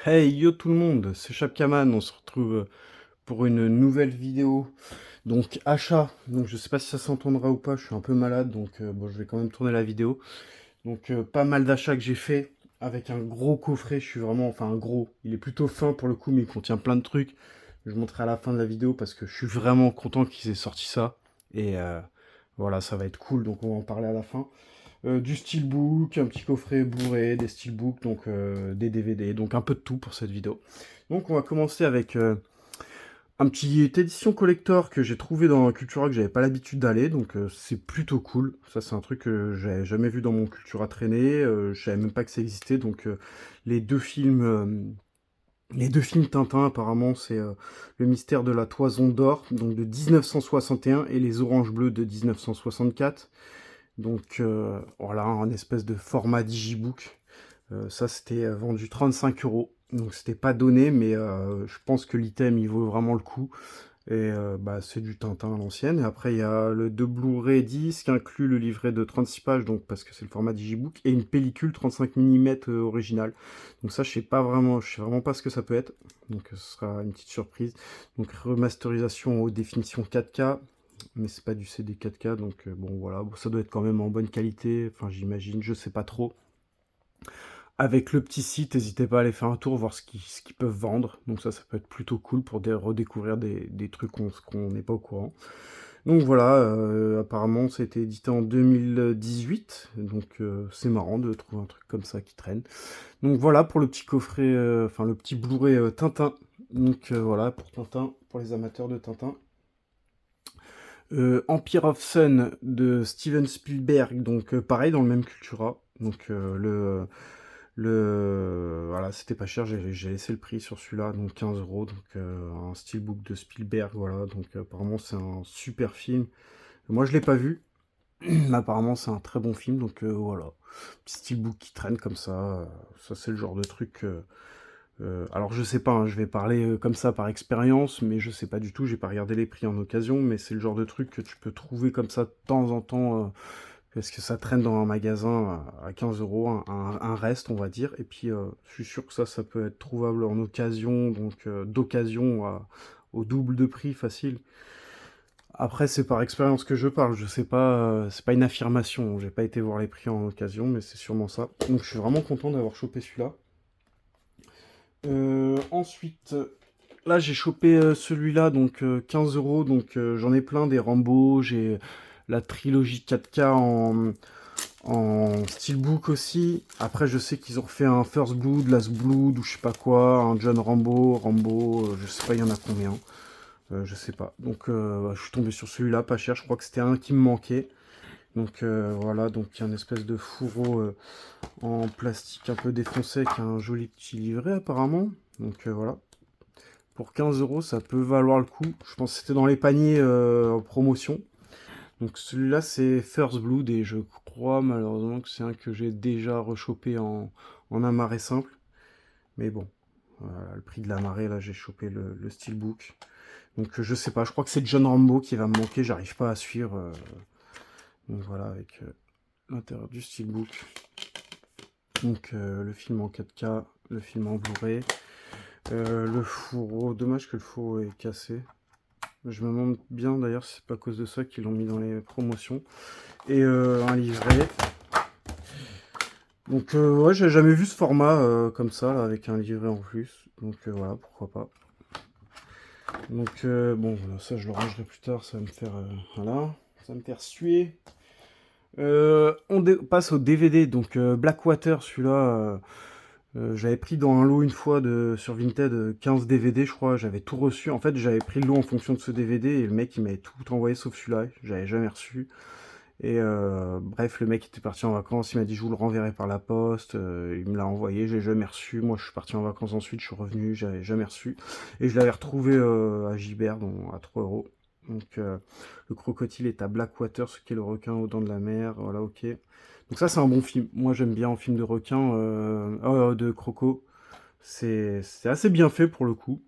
Hey yo tout le monde, c'est Chapkaman, on se retrouve pour une nouvelle vidéo. Donc achat, donc je sais pas si ça s'entendra ou pas, je suis un peu malade donc bon je vais quand même tourner la vidéo. Donc pas mal d'achats que j'ai fait avec un gros coffret, je suis vraiment, enfin un gros, il est plutôt fin pour le coup mais il contient plein de trucs. Je montrerai à la fin de la vidéo parce que je suis vraiment content qu'ils aient sorti ça. Et voilà, ça va être cool donc on va en parler à la fin. Du steelbook, un petit coffret Blu-ray, des steelbooks, donc des DVD, donc un peu de tout pour cette vidéo. Donc on va commencer avec un petit édition collector que j'ai trouvé dans Cultura que j'avais pas l'habitude d'aller, donc c'est plutôt cool. Ça c'est un truc que j'avais jamais vu dans mon Cultura traîner, je savais même pas que ça existait, donc les deux films... les deux films Tintin, apparemment, c'est Le mystère de la toison d'or, donc de 1961, et Les oranges bleues de 1964. Donc voilà, un espèce de format digibook. Ça, c'était vendu 35 euros. Donc c'était pas donné, mais je pense que l'item, il vaut vraiment le coup. Et bah, c'est du Tintin à l'ancienne. Et après, il y a le de Blu-ray 10 qui inclut le livret de 36 pages, donc parce que c'est le format digibook, et une pellicule 35 mm originale. Donc ça, je sais vraiment pas ce que ça peut être. Donc ce sera une petite surprise. Donc remasterisation haute définition 4K, mais c'est pas du CD 4K, donc bon voilà, bon, ça doit être quand même en bonne qualité, enfin j'imagine, je sais pas trop. Avec le petit site, n'hésitez pas à aller faire un tour, voir ce qu'ils peuvent vendre, donc ça peut être plutôt cool pour redécouvrir des trucs qu'on n'est pas au courant. Donc voilà, apparemment c'était édité en 2018, donc c'est marrant de trouver un truc comme ça qui traîne. Donc voilà pour le petit coffret, enfin le petit Blu-ray Tintin, donc voilà pour Tintin, pour les amateurs de Tintin. Empire of Sun de Steven Spielberg, donc pareil dans le même Cultura. Donc voilà, c'était pas cher, j'ai laissé le prix sur celui-là, donc 15 euros, donc un steelbook de Spielberg, voilà, donc apparemment c'est un super film. Moi je l'ai pas vu, mais apparemment c'est un très bon film, donc voilà, petit steelbook qui traîne comme ça c'est le genre de truc. Alors je sais pas, hein, je vais parler comme ça par expérience, mais je sais pas du tout, j'ai pas regardé les prix en occasion, mais c'est le genre de truc que tu peux trouver comme ça de temps en temps, parce que ça traîne dans un magasin à 15 euros, un reste on va dire, et puis je suis sûr que ça peut être trouvable en occasion, donc d'occasion au double de prix facile. Après c'est par expérience que je parle, je sais pas, c'est pas une affirmation, j'ai pas été voir les prix en occasion, mais c'est sûrement ça. Donc je suis vraiment content d'avoir chopé celui-là. Ensuite, là j'ai chopé celui-là, donc 15 euros, donc j'en ai plein des Rambo, j'ai la trilogie 4K en steelbook aussi. Après je sais qu'ils ont refait un First Blood, Last Blood ou je sais pas quoi, un John Rambo, je sais pas il y en a combien, je sais pas. Donc bah, je suis tombé sur celui-là, pas cher, je crois que c'était un qui me manquait. Donc voilà, donc il y a une espèce de fourreau en plastique un peu défoncé avec un joli petit livret apparemment. Donc voilà. Pour 15 euros, ça peut valoir le coup. Je pense que c'était dans les paniers en promotion. Donc celui-là, c'est First Blood et je crois malheureusement que c'est un que j'ai déjà rechopé en un marée simple. Mais bon, voilà, le prix de la marée, là, j'ai chopé le Steelbook. Donc je sais pas, je crois que c'est John Rambo qui va me manquer, j'arrive pas à suivre. Donc voilà, avec l'intérieur du Steelbook. Donc le film en 4K, le film en Blu-ray. Le fourreau, dommage que le fourreau est cassé. Je me demande bien d'ailleurs si c'est pas à cause de ça qu'ils l'ont mis dans les promotions. Et un livret. Donc ouais, j'ai jamais vu ce format comme ça, là, avec un livret en plus. Donc voilà, pourquoi pas. Donc bon, ça je le rangerai plus tard, ça va me faire... voilà, ça va me faire suer. Passe au DVD, donc Blackwater, celui-là... j'avais pris dans un lot une fois sur Vinted 15 DVD, je crois. J'avais tout reçu. En fait, j'avais pris le lot en fonction de ce DVD et le mec il m'avait tout envoyé sauf celui-là. J'avais jamais reçu. Et bref, le mec était parti en vacances. Il m'a dit je vous le renverrai par la poste. Il me l'a envoyé. J'ai jamais reçu. Moi, je suis parti en vacances ensuite. Je suis revenu. J'avais jamais reçu. Et je l'avais retrouvé à Gibert à 3 euros. Donc le crocodile est à Blackwater, ce qui est le requin aux dents de la mer. Voilà, ok. Donc ça, c'est un bon film. Moi, j'aime bien un film de requin, de croco. C'est assez bien fait pour le coup.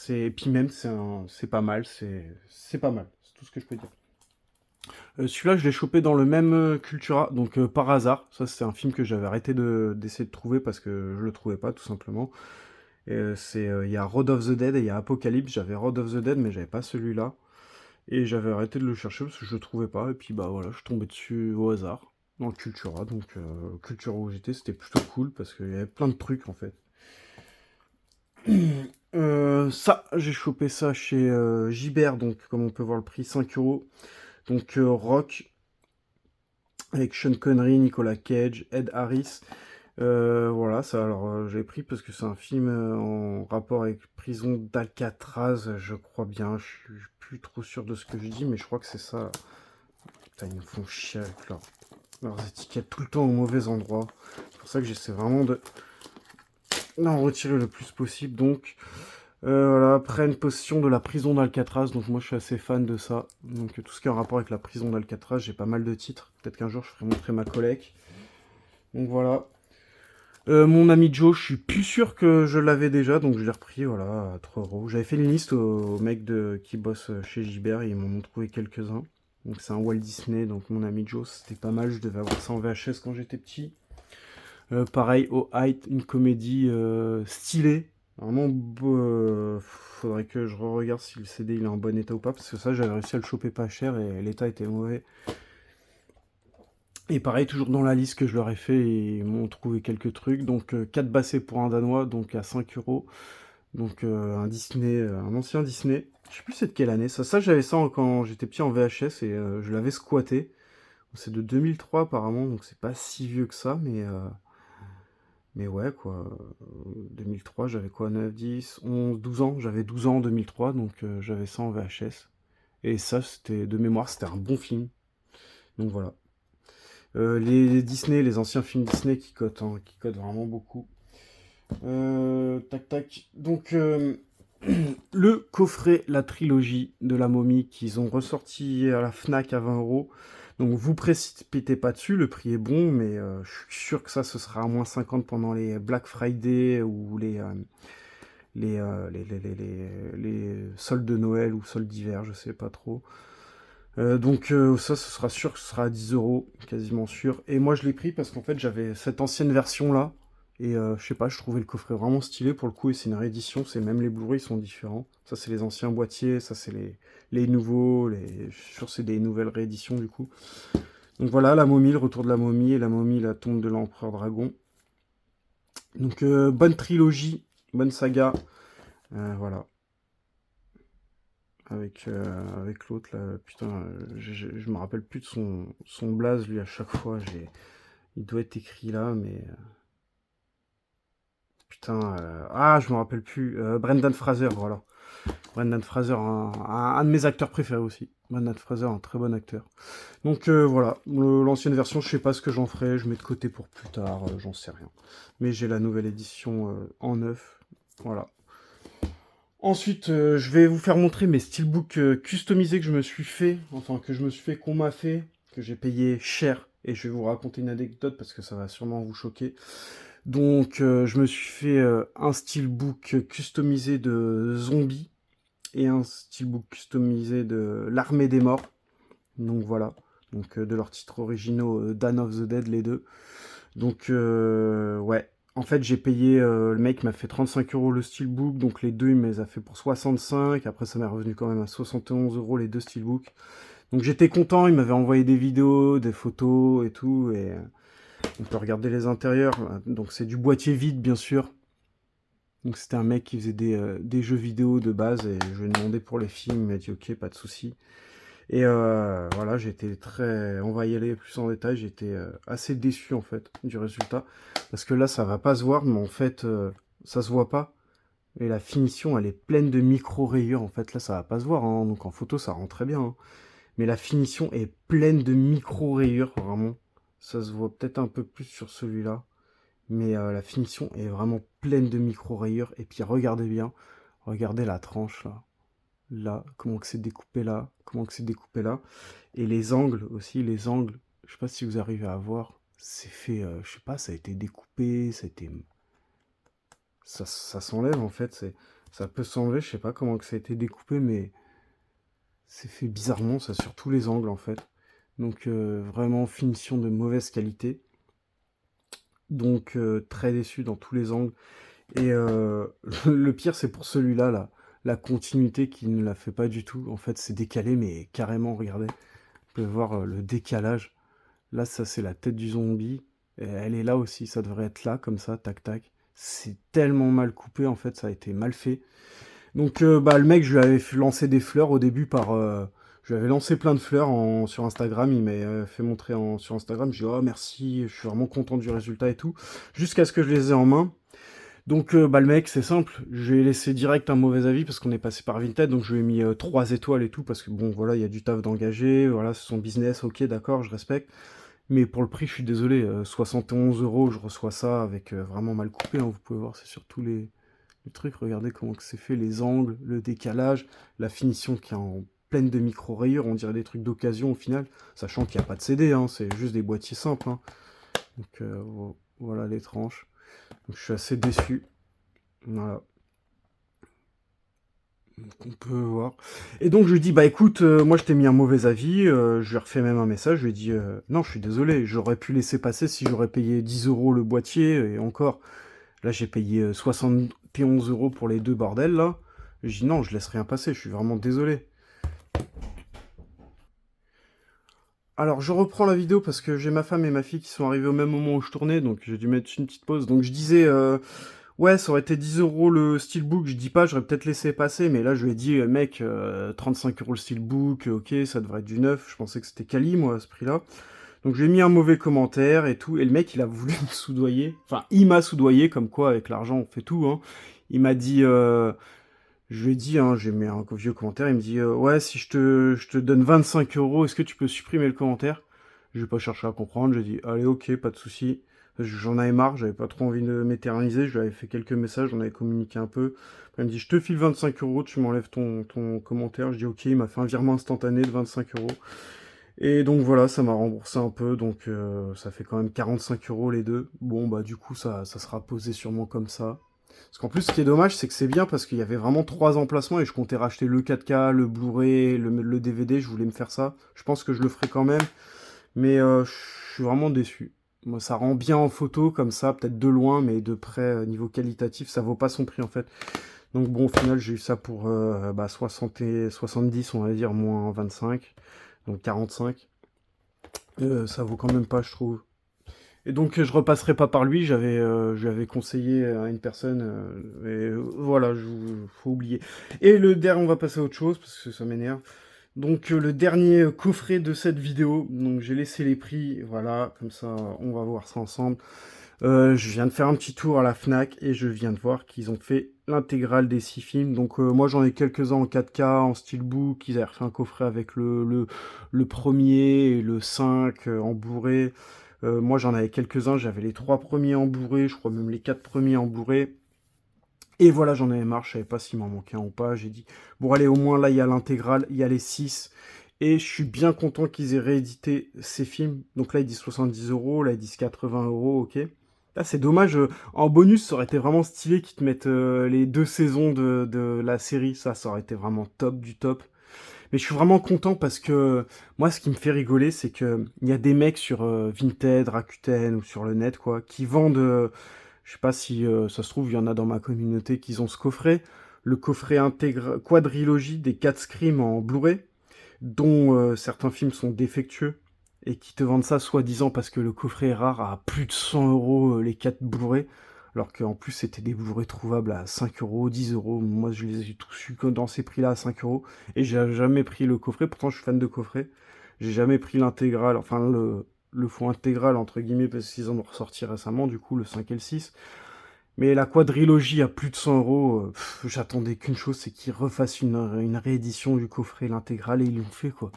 Et puis même, c'est pas mal. C'est pas mal. C'est tout ce que je peux dire. Celui-là, je l'ai chopé dans le même Cultura, donc par hasard. Ça, c'était un film que j'avais arrêté d'essayer de trouver parce que je le trouvais pas, tout simplement. Il y a Road of the Dead et il y a Apocalypse. J'avais Road of the Dead, mais j'avais pas celui-là. Et j'avais arrêté de le chercher parce que je le trouvais pas. Et puis, bah voilà, je suis tombé dessus au hasard, dans le Cultura. Donc, Cultura où j'étais, c'était plutôt cool parce qu'il y avait plein de trucs, en fait. Ça, j'ai chopé ça chez Gibert, donc comme on peut voir le prix, 5 €. Donc Rock, avec Sean Connery, Nicolas Cage, Ed Harris. Voilà, ça, alors j'ai pris parce que c'est un film en rapport avec prison d'Alcatraz, je crois bien. Je suis plus trop sûr de ce que je dis, mais je crois que c'est ça. Putain, ils me font chier avec leurs étiquettes tout le temps au mauvais endroit. C'est pour ça que j'essaie vraiment d'en retirer le plus possible. Donc voilà, prennent possession de la prison d'Alcatraz. Donc moi je suis assez fan de ça. Donc tout ce qui est en rapport avec la prison d'Alcatraz, j'ai pas mal de titres. Peut-être qu'un jour je ferai montrer ma collègue. Donc voilà. Mon ami Joe, je suis plus sûr que je l'avais déjà, donc je l'ai repris, voilà, à 3 €. J'avais fait une liste aux mecs qui bossent chez Gibert, et ils m'en ont trouvé quelques-uns. Donc c'est un Walt Disney, donc mon ami Joe, c'était pas mal, je devais avoir ça en VHS quand j'étais petit. Pareil, au Height, une comédie stylée. Vraiment, faudrait que je regarde si le CD il est en bon état ou pas, parce que ça j'avais réussi à le choper pas cher et l'état était mauvais. Et pareil, toujours dans la liste que je leur ai fait, ils m'ont trouvé quelques trucs. Donc 4 bassets pour un Danois, donc à 5 €. Donc un Disney, un ancien Disney. Je sais plus c'est de quelle année. Ça j'avais ça quand j'étais petit en VHS et je l'avais squatté. C'est de 2003 apparemment, donc c'est pas si vieux que ça, mais ouais quoi. 2003, j'avais quoi, 9, 10, 11, 12 ans. J'avais 12 ans en 2003, donc j'avais ça en VHS. Et ça, c'était de mémoire, c'était un bon film. Donc voilà. Les Disney, les anciens films Disney qui cotent vraiment beaucoup. Tac tac. Donc le coffret, la trilogie de la momie qu'ils ont ressorti à la Fnac à 20 €. Donc vous précipitez pas dessus, le prix est bon, mais je suis sûr que ça ce sera à moins 50 pendant les Black Friday ou les soldes de Noël ou soldes d'hiver, je sais pas trop. Donc ça, ce sera sûr que ce sera à 10 €, quasiment sûr. Et moi, je l'ai pris parce qu'en fait, j'avais cette ancienne version-là. Et je sais pas, je trouvais le coffret vraiment stylé pour le coup. Et c'est une réédition, c'est même les Blu-ray sont différents. Ça, c'est les anciens boîtiers, ça, c'est les nouveaux. Je suis sûr que c'est des nouvelles rééditions du coup. Donc voilà, la momie, le retour de la momie et la momie, la tombe de l'empereur dragon. Donc bonne trilogie, bonne saga. Voilà. Avec l'autre là, putain, je me rappelle plus de son blaze, lui, à chaque fois, il doit être écrit là, mais putain, je me rappelle plus, Brendan Fraser, voilà. Brendan Fraser, un de mes acteurs préférés aussi. Brendan Fraser, un très bon acteur. Donc voilà, l'ancienne version, je sais pas ce que j'en ferai, je mets de côté pour plus tard, j'en sais rien. Mais j'ai la nouvelle édition en neuf, voilà. Ensuite, je vais vous faire montrer mes steelbooks customisés que je me suis fait, enfin que je me suis fait, qu'on m'a fait, que j'ai payé cher. Et je vais vous raconter une anecdote parce que ça va sûrement vous choquer. Donc, je me suis fait un steelbook customisé de Zombie et un steelbook customisé de l'Armée des Morts. Donc voilà, donc de leurs titres originaux, Dawn of the Dead, les deux. Donc ouais, en fait j'ai payé, le mec m'a fait 35 € le steelbook, donc les deux il me les a fait pour 65, après ça m'est revenu quand même à 71 € les deux steelbooks. Donc j'étais content, il m'avait envoyé des vidéos, des photos et tout, et on peut regarder les intérieurs. Donc c'est du boîtier vide bien sûr. Donc c'était un mec qui faisait des jeux vidéo de base, et je lui ai demandé pour les films, il m'a dit ok, pas de souci. Et voilà, j'étais très... On va y aller plus en détail, j'étais assez déçu en fait du résultat. Parce que là, ça va pas se voir, mais en fait, ça se voit pas. Et la finition, elle est pleine de micro-rayures. En fait, là, ça va pas se voir, hein. Donc en photo, ça rend très bien, hein. Mais la finition est pleine de micro-rayures, vraiment. Ça se voit peut-être un peu plus sur celui-là. Mais la finition est vraiment pleine de micro-rayures. Et puis regardez bien, regardez la tranche là. Là, comment que c'est découpé là, comment que c'est découpé là. Et les angles aussi, les angles, je sais pas si vous arrivez à voir, c'est fait, je sais pas, ça a été découpé, ça a été... Ça s'enlève en fait, ça peut s'enlever, je sais pas comment que ça a été découpé, mais c'est fait bizarrement, ça, sur tous les angles en fait. Donc vraiment finition de mauvaise qualité. Donc très déçu dans tous les angles. Et le pire, c'est pour celui-là, là, la continuité qui ne la fait pas du tout. En fait, c'est décalé, mais carrément, regardez. Vous pouvez voir le décalage. Là, ça, c'est la tête du zombie. Et elle est là aussi, ça devrait être là, comme ça, tac, tac. C'est tellement mal coupé, en fait, ça a été mal fait. Donc, bah, le mec, je lui avais lancé des fleurs au début par... je lui avais lancé plein de fleurs sur Instagram. Il m'a fait montrer sur Instagram. J'ai dit, oh, merci, je suis vraiment content du résultat et tout. Jusqu'à ce que je les ai en main. Donc, bah, le mec, c'est simple. Je lui ai laissé direct un mauvais avis parce qu'on est passé par Vinted. Donc, je lui ai mis 3 étoiles et tout. Parce que, bon, voilà, il y a du taf d'engager. Voilà, c'est son business. Ok, d'accord, je respecte. Mais pour le prix, je suis désolé. 71 euros, je reçois ça avec vraiment mal coupé. Hein, vous pouvez voir, c'est sur tous les trucs. Regardez comment que c'est fait. Les angles, le décalage, la finition qui est en pleine de micro-rayures. On dirait des trucs d'occasion au final. Sachant qu'il n'y a pas de CD. Hein, c'est juste des boîtiers simples. Hein. Donc, voilà les tranches. Donc, je suis assez déçu. Voilà. Donc, on peut voir. Et donc je lui dis, bah écoute, moi je t'ai mis un mauvais avis, je lui ai refait même un message, je lui ai dit, non, je suis désolé, j'aurais pu laisser passer si j'aurais payé 10 euros le boîtier, et encore, là j'ai payé 71 euros pour les deux bordels, là. Je dis non, je laisse rien passer, je suis vraiment désolé. Alors je reprends la vidéo parce que j'ai ma femme et ma fille qui sont arrivées au même moment où je tournais, donc j'ai dû mettre une petite pause. Donc je disais, ouais, ça aurait été 10 euros le steelbook, je dis pas, j'aurais peut-être laissé passer, mais là je lui ai dit, mec, 35 euros le steelbook, ok, ça devrait être du neuf, je pensais que c'était quali, moi, à ce prix-là. Donc j'ai mis un mauvais commentaire et tout, et le mec, il a voulu me soudoyer, enfin, il m'a soudoyé, comme quoi, avec l'argent, on fait tout, hein. Il m'a dit, je lui ai dit, hein, j'ai mis un vieux commentaire, il me dit, ouais, si je te donne 25 euros, est-ce que tu peux supprimer le commentaire? Je vais pas cherché à comprendre, j'ai dit, allez, ok, pas de souci. J'en avais marre, j'avais pas trop envie de m'éterniser, je lui avais fait quelques messages, on avait communiqué un peu. Après, il me dit, je te file 25 euros, tu m'enlèves ton commentaire. Je dis, ok, il m'a fait un virement instantané de 25 euros. Et donc voilà, ça m'a remboursé un peu, donc ça fait quand même 45 euros les deux. Bon, bah du coup, ça sera posé sûrement comme ça. Parce qu'en plus, ce qui est dommage, c'est que c'est bien parce qu'il y avait vraiment 3 emplacements et je comptais racheter le 4K, le Blu-ray, le DVD, je voulais me faire ça. Je pense que je le ferai quand même, mais je suis vraiment déçu. Moi, ça rend bien en photo comme ça, peut-être de loin, mais de près, niveau qualitatif, ça vaut pas son prix en fait. Donc bon, au final, j'ai eu ça pour 60 et 70, on va dire, moins 25, donc 45. Ça vaut quand même pas, je trouve. Et donc je repasserai pas par lui, je lui avais conseillé à une personne, et voilà, faut oublier. Et le dernier, on va passer à autre chose, parce que ça m'énerve. Donc le dernier coffret de cette vidéo, donc j'ai laissé les prix, voilà, comme ça on va voir ça ensemble. Je viens de faire un petit tour à la Fnac et je viens de voir qu'ils ont fait l'intégrale des 6 films. Donc moi j'en ai quelques-uns en 4K, en steelbook, ils avaient refait un coffret avec le premier et le 5 en Blu-ray. Moi j'en avais quelques-uns, j'avais les 3 premiers en Blu-ray, je crois même les 4 premiers en Blu-ray. Et voilà, j'en avais marre, je savais pas s'il m'en manquait un ou pas. J'ai dit, bon allez, au moins là il y a l'intégrale, il y a les 6. Et je suis bien content qu'ils aient réédité ces films. Donc là ils disent 70 euros, là ils disent 80 euros, ok. Là c'est dommage, en bonus ça aurait été vraiment stylé qu'ils te mettent les 2 saisons de la série. Ça aurait été vraiment top du top. Mais je suis vraiment content parce que moi, ce qui me fait rigoler, c'est que il y a des mecs sur Vinted, Rakuten ou sur le net, quoi, qui vendent. Je sais pas si ça se trouve, il y en a dans ma communauté qui ont ce coffret, le coffret quadrilogie des 4 Scream en Blu-ray, dont certains films sont défectueux et qui te vendent ça soi-disant parce que le coffret est rare à plus de 100 euros les 4 Blu-ray. Alors qu'en plus, c'était des Blu-ray trouvables à 5 euros, 10 euros. Moi, je les ai tous eu dans ces prix-là à 5 euros. Et j'ai jamais pris le coffret. Pourtant, je suis fan de coffret. J'ai jamais pris l'intégrale, enfin le fond intégral, entre guillemets, parce qu'ils en ont ressorti récemment, du coup, le 5 et le 6. Mais la quadrilogie à plus de 100 euros, j'attendais qu'une chose, c'est qu'ils refassent une réédition du coffret, l'intégrale, et ils l'ont fait, quoi.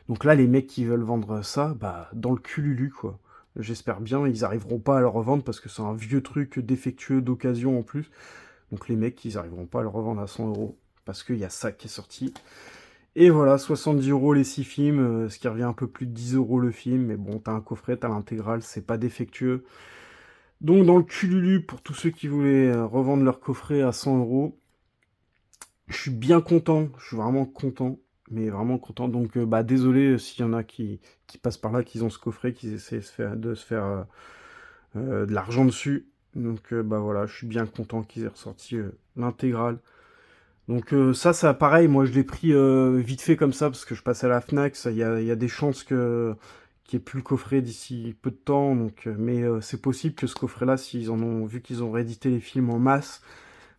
Donc là, les mecs qui veulent vendre ça, bah, dans le cululu, quoi. J'espère bien, ils arriveront pas à le revendre parce que c'est un vieux truc défectueux d'occasion en plus. Donc les mecs, ils arriveront pas à le revendre à 100 euros parce qu'il y a ça qui est sorti. Et voilà, 70 euros les 6 films, ce qui revient un peu plus de 10 euros le film. Mais bon, t'as un coffret, t'as l'intégrale, c'est pas défectueux. Donc dans le cululu, pour tous ceux qui voulaient revendre leur coffret à 100 euros, je suis bien content, je suis vraiment content. mais vraiment content. Donc bah désolé s'il y en a qui passent par là, qui ont ce coffret, qui essaient de de l'argent dessus. Donc bah voilà, je suis bien content qu'ils aient ressorti l'intégrale. Donc ça pareil, moi je l'ai pris vite fait comme ça parce que je passe à la Fnac, il y a des chances que qu'il n'y ait plus le coffret d'ici peu de temps, donc mais c'est possible que ce coffret-là, s'ils en ont vu qu'ils ont réédité les films en masse,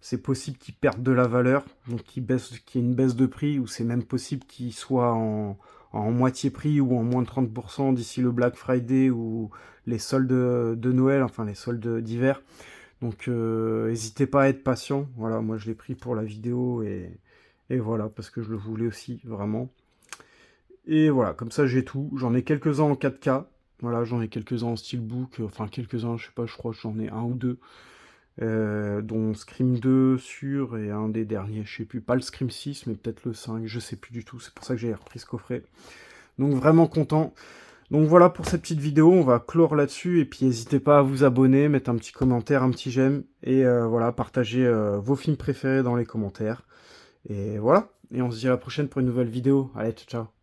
c'est possible qu'ils perdent de la valeur, donc qu'il y ait une baisse de prix, ou c'est même possible qu'il soit en moitié prix ou en moins de 30% d'ici le Black Friday ou les soldes de Noël, enfin les soldes d'hiver. Donc n'hésitez pas à être patient. Voilà, moi je l'ai pris pour la vidéo et voilà, parce que je le voulais aussi, vraiment. Et voilà, comme ça j'ai tout. J'en ai quelques-uns en 4K. Voilà, j'en ai quelques-uns en steelbook. Enfin, quelques-uns, je sais pas, je crois que j'en ai un ou deux. Dont Scream 2 sur et un des derniers, je sais plus. Pas le Scream 6, mais peut-être le 5, je sais plus du tout. C'est pour ça que j'ai repris ce coffret. Donc vraiment content. Donc voilà pour cette petite vidéo, on va clore là-dessus, et puis n'hésitez pas à vous abonner, mettre un petit commentaire, un petit j'aime, et voilà, partager vos films préférés dans les commentaires. Et voilà, et on se dit à la prochaine pour une nouvelle vidéo. Allez, ciao, ciao.